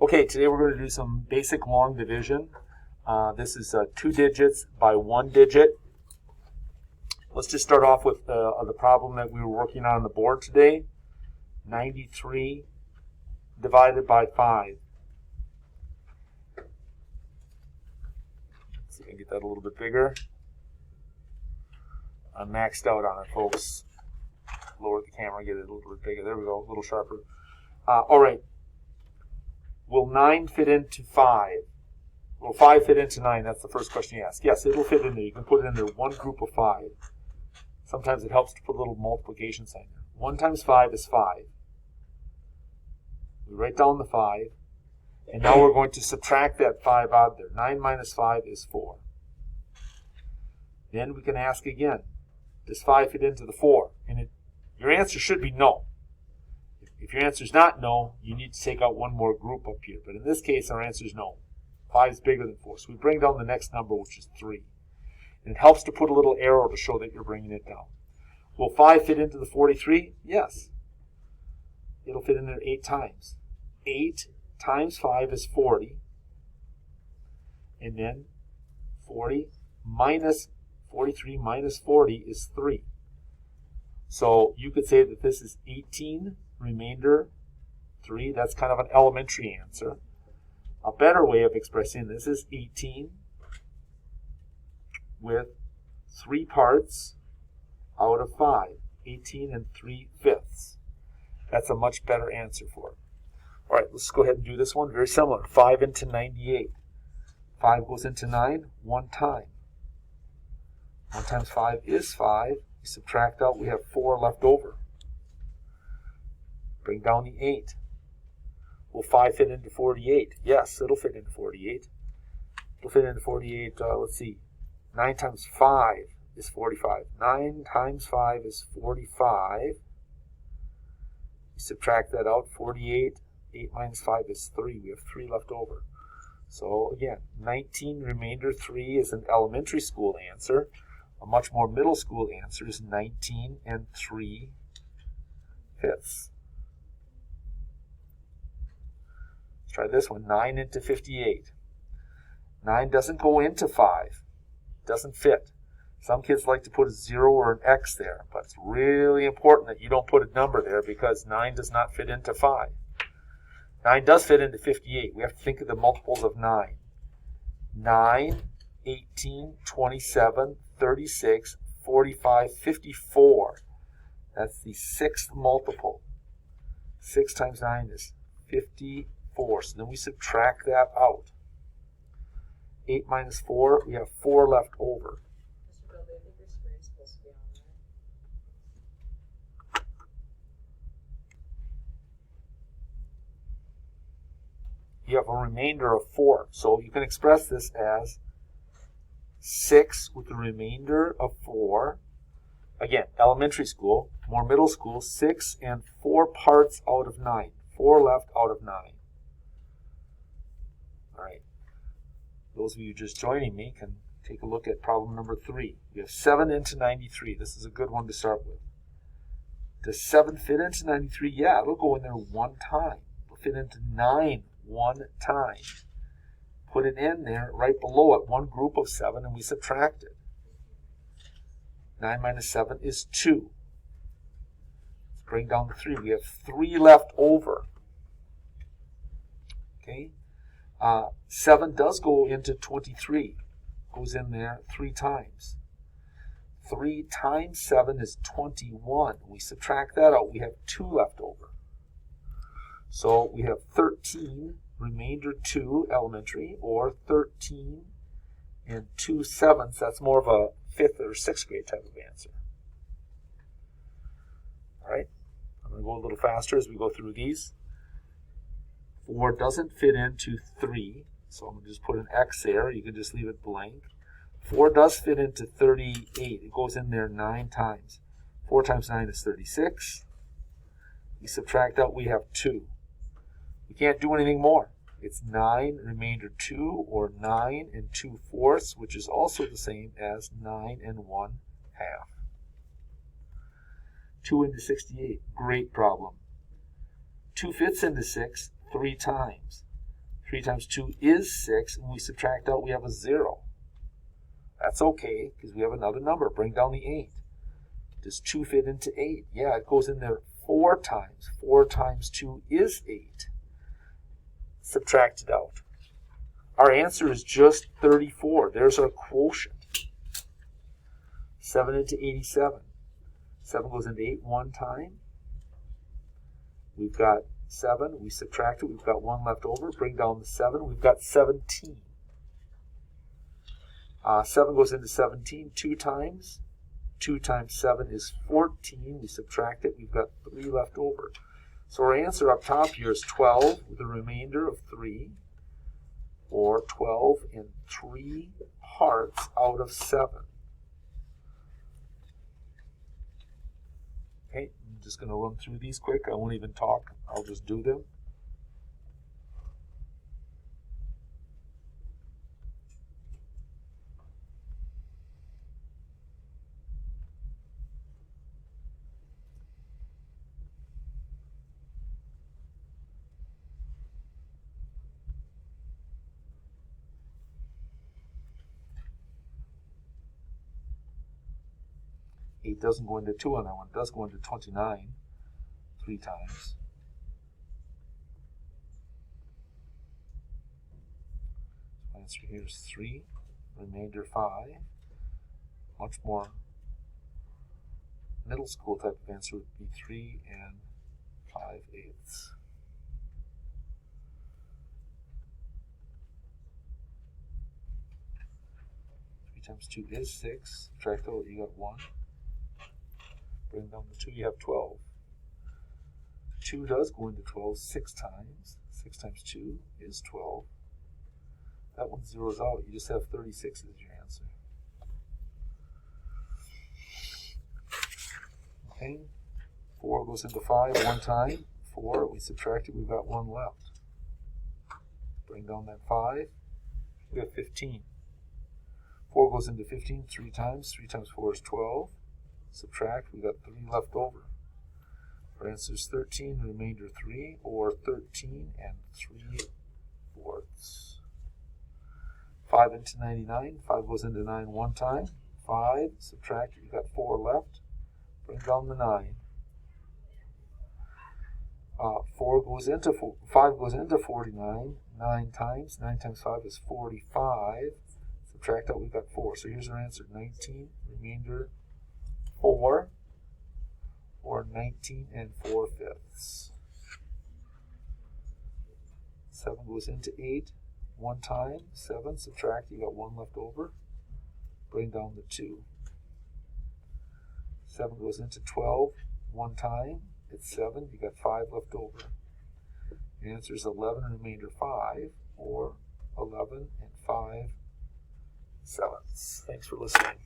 Okay, today we're going to do some basic long division. This is 2 digits by 1 digit. Let's just start off with the problem that we were working on the board today. 93 divided by 5. Let's see if I can get that a little bit bigger. I'm maxed out on it, folks. Lower the camera, get it a little bit bigger. There we go, a little sharper. All right. Will 9 fit into 5? Will 5 fit into 9? That's the first question you ask. Yes, it will fit in there. You can put it in there, one group of 5. Sometimes it helps to put a little multiplication sign there. 1 times 5 is 5. We write down the 5. And now we're going to subtract that 5 out of there. 9 minus 5 is 4. Then we can ask again, does 5 fit into the 4? And your answer should be no. If your answer is not no, you need to take out one more group up here. But in this case, our answer is no. 5 is bigger than 4. So we bring down the next number, which is 3. And it helps to put a little arrow to show that you're bringing it down. Will 5 fit into the 43? Yes. It'll fit in there 8 times. 8 times 5 is 40. And then 40 minus 43 minus 40 is 3. So you could say that this is 18 remainder 3. That's kind of an elementary answer. A better way of expressing this is 18 with 3 parts out of 5. 18 and 3/5. That's a much better answer for it. All right, let's go ahead and do this one. Very similar. 5 into 98. 5 goes into 9 one time. 1 times 5 is 5. We subtract out, we have 4 left over. Bring down the 8. Will 5 fit into 48? Yes, it'll fit into 48. It'll fit into 48, let's see. 9 times 5 is 45. 9 times 5 is 45. We subtract that out, 48. 8 minus 5 is 3. We have 3 left over. So again, 19 remainder 3 is an elementary school answer. A much more middle school answer is 19 and 3/5. Let's try this one. 9 into 58. 9 doesn't go into 5. Doesn't fit. Some kids like to put a 0 or an X there, but it's really important that you don't put a number there because 9 does not fit into 5. 9 does fit into 58. We have to think of the multiples of 9. 9, 18, 27, 36, 45, 54. That's the 6th multiple. 6 times 9 is 54. So then we subtract that out. 8 minus 4, we have 4 left over. Mr. Bill, I think your screen's supposed to be on there. You have a remainder of 4. So you can express this as 6 with the remainder of 4. Again, elementary school, more middle school, 6 and 4 parts out of 9. 4 left out of 9. All right. Those of you just joining me can take a look at problem number 3. We have 7 into 93. This is a good one to start with. Does 7 fit into 93? Yeah, it'll go in there one time. It'll fit into 9 one time. Put an n there right below it, one group of 7, and we subtract it. 9 minus 7 is 2. Let's bring down the 3. We have 3 left over. Okay. 7 does go into 23. Goes in there 3 times. 3 times 7 is 21. We subtract that out. We have 2 left over. So we have 13, remainder 2, elementary, or 13 and 2/7. That's more of a 5th or 6th grade type of answer. All right. I'm going to go a little faster as we go through these. 4 doesn't fit into 3, so I'm going to just put an X there. You can just leave it blank. 4 does fit into 38. It goes in there 9 times. 4 times 9 is 36. We subtract out, we have 2. We can't do anything more. It's 9 remainder 2, or 9 and 2/4, which is also the same as 9 and 1/2. 2 into 68, great problem. 2 fits into 6 3 times. 3 times 2 is 6, and we subtract out, we have a 0. That's okay, because we have another number. Bring down the 8. Does 2 fit into 8? Yeah, it goes in there 4 times. 4 times 2 is 8. Subtract it out. Our answer is just 34. There's our quotient. 7 into 87. 7 goes into 8 one time. We've got 7. We subtract it. We've got 1 left over. Bring down the 7. We've got 17. 7 goes into 17 2 times. 2 times 7 is 14. We subtract it. We've got 3 left over. So our answer up top here is 12 with a remainder of 3. Or 12 and 3 parts out of 7. Okay, I'm just going to run through these quick. I won't even talk. I'll just do them. Eight doesn't go into 2 on that one. It does go into 29 3 times. So answer here is 3, remainder 5. Much more middle school type of answer would be 3 and 5/8. Times 2 is 6. Subtract out, you got 1. Bring down the 2, you have 12. 2 does go into 12 6 times. 6 times 2 is 12. That one zeroes out. You just have 36 as your answer. Okay. 4 goes into 5 one time. 4, we subtract it, we've got 1 left. Bring down that 5. We have 15. 4 goes into 15 3 times. 3 times 4 is 12. Subtract, we've got 3 left over. Our answer is 13, the remainder 3, or 13 and 3/4. 5 into 99. 5 goes into 9 one time. 5, subtract, you've got 4 left. Bring down the 9. 5 goes into 49 9 times. 9 times 5 is 45. Subtract out, we've got 4. So here's our answer, 19, remainder 4, or 19 and 4/5. 7 goes into 8 one time. 7, subtract, you got 1 left over. Bring down the 2. 7 goes into 12 one time. It's 7, you got 5 left over. Your answer is 11, remainder 5, or 11 and 5/7. Thanks for listening.